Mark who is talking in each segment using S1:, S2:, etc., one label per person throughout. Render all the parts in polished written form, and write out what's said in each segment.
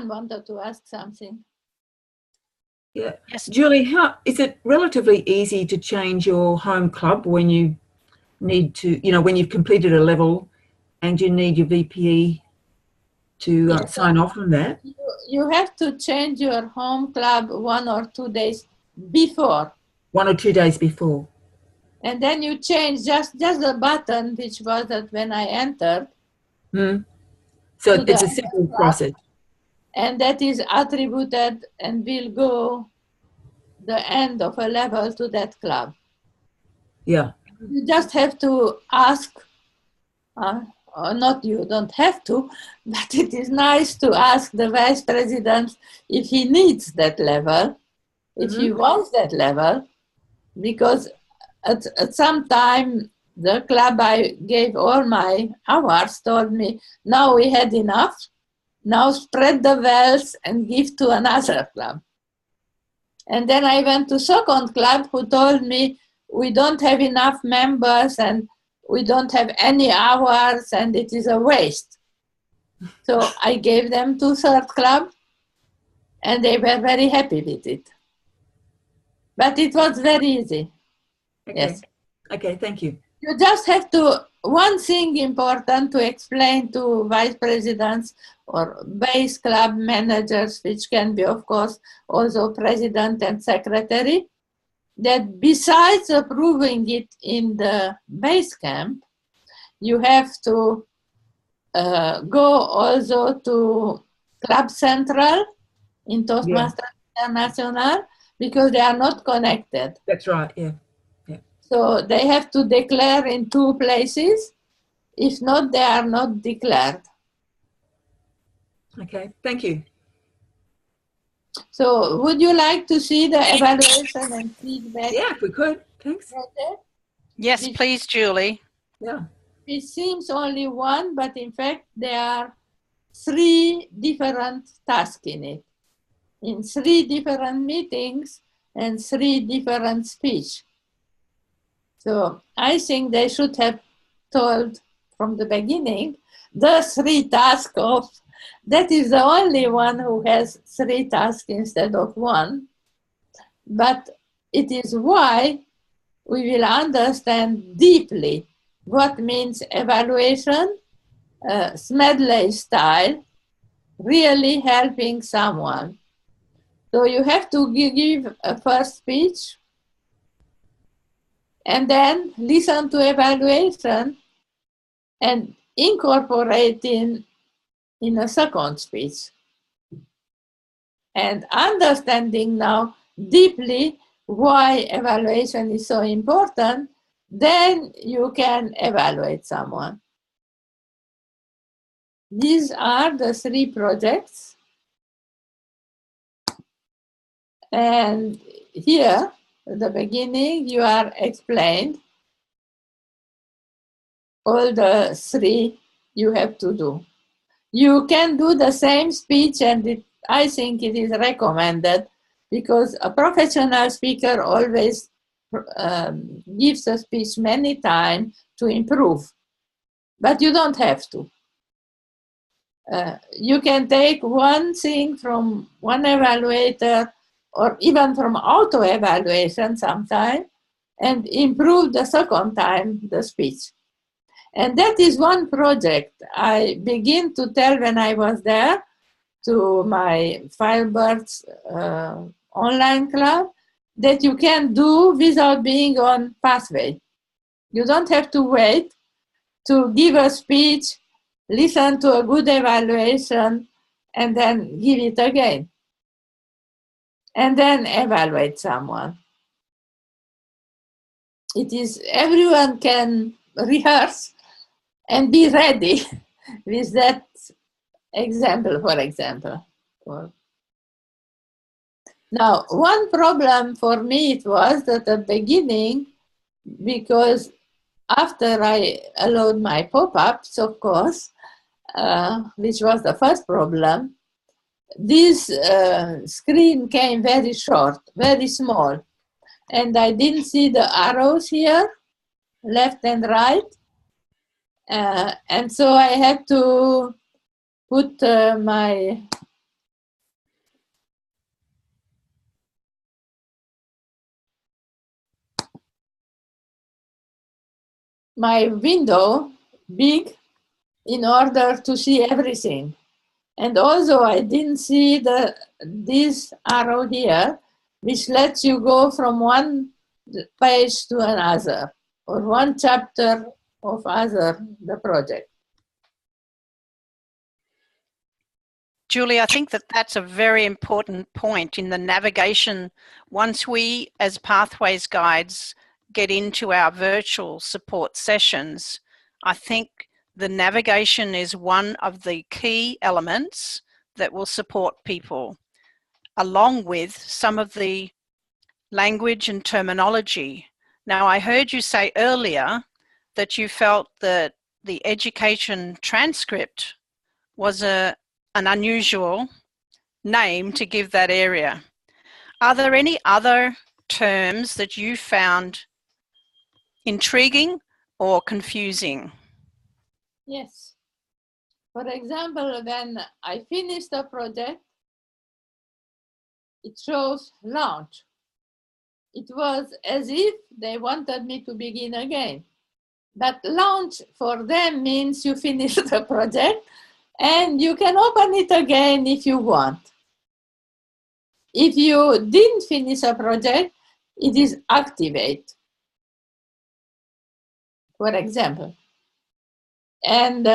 S1: wanted to ask something.
S2: Yeah.
S3: Yes.
S2: Julie, how is it relatively easy to change your home club when you need to, when you've completed a level and you need your VPE to
S1: Yes,
S2: sign off on that?
S1: You have to change your home club 1 or 2 days before.
S2: 1 or 2 days before.
S1: And then you change just the button, which was that when I entered.
S2: So it's a simple process.
S1: And that is attributed and will go the end of a level to that club.
S2: Yeah.
S1: You just have to ask, or not you don't have to, but it is nice to ask the vice president if he needs that level, if he wants that level, because at some time the club I gave all my hours told me, now we had enough, now spread the wealth and give to another club. And then I went to second club who told me, we don't have enough members and we don't have any hours and it is a waste. So I gave them to third club and they were very happy with it. But it was very easy.
S2: Okay.
S1: Yes.
S2: Okay, thank you.
S1: You just have to, one thing important to explain to vice presidents or base club managers, which can be, of course, also president and secretary, that besides approving it in the base camp, you have to go also to Club Central in Toastmasters International because they are not connected.
S2: That's right, yeah.
S1: So they have to declare in 2 places. If not, they are not declared.
S2: Okay, thank you.
S1: So would you like to see the evaluation and feedback?
S2: Yeah, if we could, thanks.
S3: Yes, please, Julie.
S1: Yeah. It seems only 1, but in fact there are 3 different tasks in it. In 3 different meetings and 3 different speech. So I think they should have told from the beginning the 3 tasks of, that is the only one who has 3 tasks instead of 1. But it is why we will understand deeply what means evaluation, Smedley style, really helping someone. So you have to give a first speech and then listen to evaluation and incorporate in a second speech. And understanding now deeply why evaluation is so important, then you can evaluate someone. These are the 3 projects. And here, at the beginning, you are explained all the 3 you have to do. You can do the same speech, and I think it is recommended because a professional speaker always gives a speech many times to improve, but you don't have to. You can take one thing from one evaluator or even from auto-evaluation sometime and improve the second time the speech. And that is one project I begin to tell when I was there to my Firebirds online club that you can do without being on pathway. You don't have to wait to give a speech, listen to a good evaluation, and then give it again. And then evaluate someone. It is, everyone can rehearse and be ready with that example, for example. Now, one problem for me it was that at the beginning, because after I allowed my pop-ups, of course, which was the first problem, this screen came very short, very small. And I didn't see the arrows here, left and right. And so I had to put my my window big in order to see everything. And also I didn't see this arrow here, which lets you go from one page to another, or one chapter of the project.
S3: Julie, I think that that's a very important point in the navigation. Once we, as Pathways Guides, get into our virtual support sessions, I think the navigation is one of the key elements that will support people, along with some of the language and terminology. Now, I heard you say earlier that you felt that the education transcript was an unusual name to give that area. Are there any other terms that you found intriguing or confusing?
S1: Yes. For example, when I finished the project, it shows launch. It was as if they wanted me to begin again. But launch for them means you finish the project and you can open it again if you want. If you didn't finish a project, it is activate, for example. And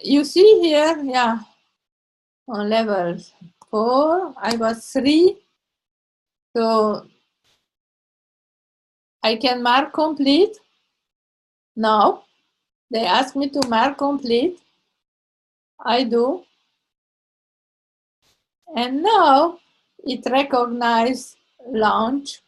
S1: you see here, yeah, on level 4, I was 3. So I can mark complete. Now they ask me to mark complete. I do. And now it recognizes launch,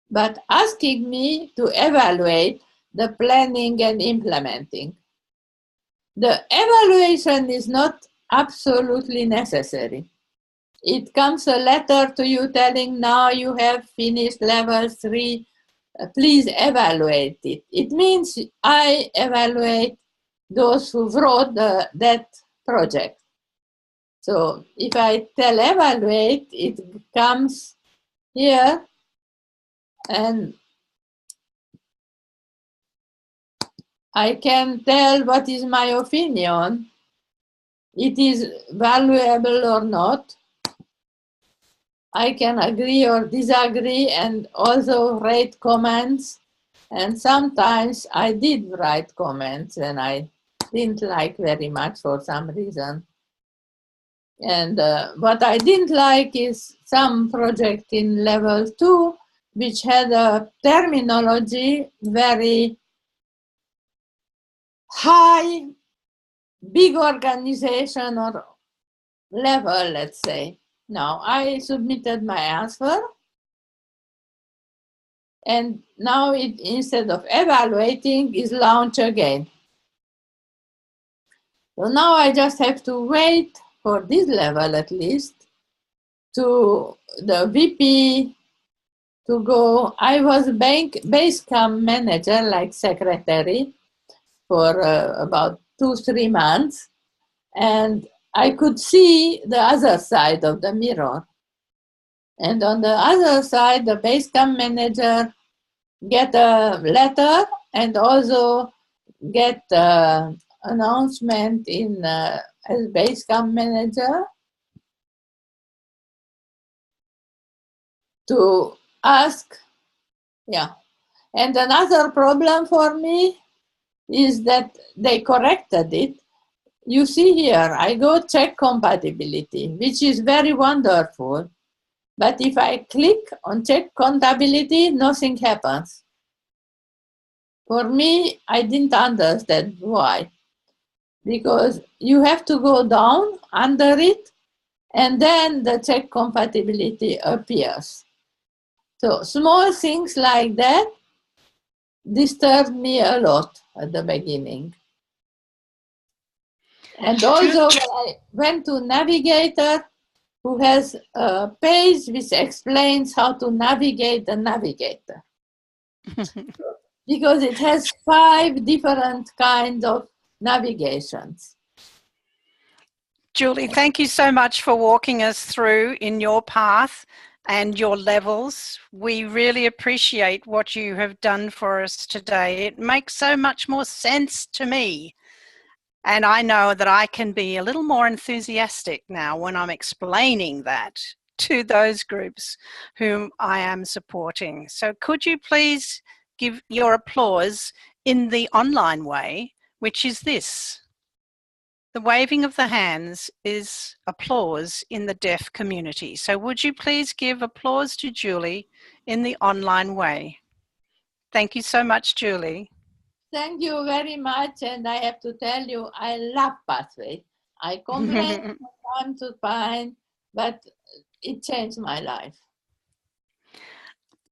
S1: but asking me to evaluate the planning and implementing. The evaluation is not absolutely necessary. It comes a letter to you telling now you have finished level 3, please evaluate it. It means I evaluate those who wrote that project. So if I tell evaluate, it comes here and I can tell what is my opinion. It is valuable or not. I can agree or disagree and also write comments. And sometimes I did write comments and I didn't like very much for some reason. And what I didn't like is some project in level 2, which had a terminology very high, big organization or level, let's say. Now I submitted my answer. And now it, instead of evaluating, is launch again. So now I just have to wait for this level at least to the VP to go. I was Basecamp manager, like secretary, for about 2-3 months. And I could see the other side of the mirror. And on the other side, the Basecamp manager get a letter and also get an announcement in as Basecamp manager to ask, yeah. And another problem for me is that they corrected it. You see here, I go check compatibility, which is very wonderful. But if I click on check compatibility, nothing happens. For me, I didn't understand why. Because you have to go down under it, and then the check compatibility appears. So small things like that disturbed me a lot at the beginning. And also when I went to Navigator, who has a page which explains how to navigate the Navigator. Because it has 5 different kinds of navigations.
S3: Julie, thank you so much for walking us through in your path and your levels. We really appreciate what you have done for us today. It makes so much more sense to me. And I know that I can be a little more enthusiastic now when I'm explaining that to those groups whom I am supporting. So could you please give your applause in the online way, which is this. The waving of the hands is applause in the deaf community. So would you please give applause to Julie in the online way? Thank you so much, Julie.
S1: Thank you very much. And I have to tell you, I love Pathway. I complain from time to time, but it changed my life.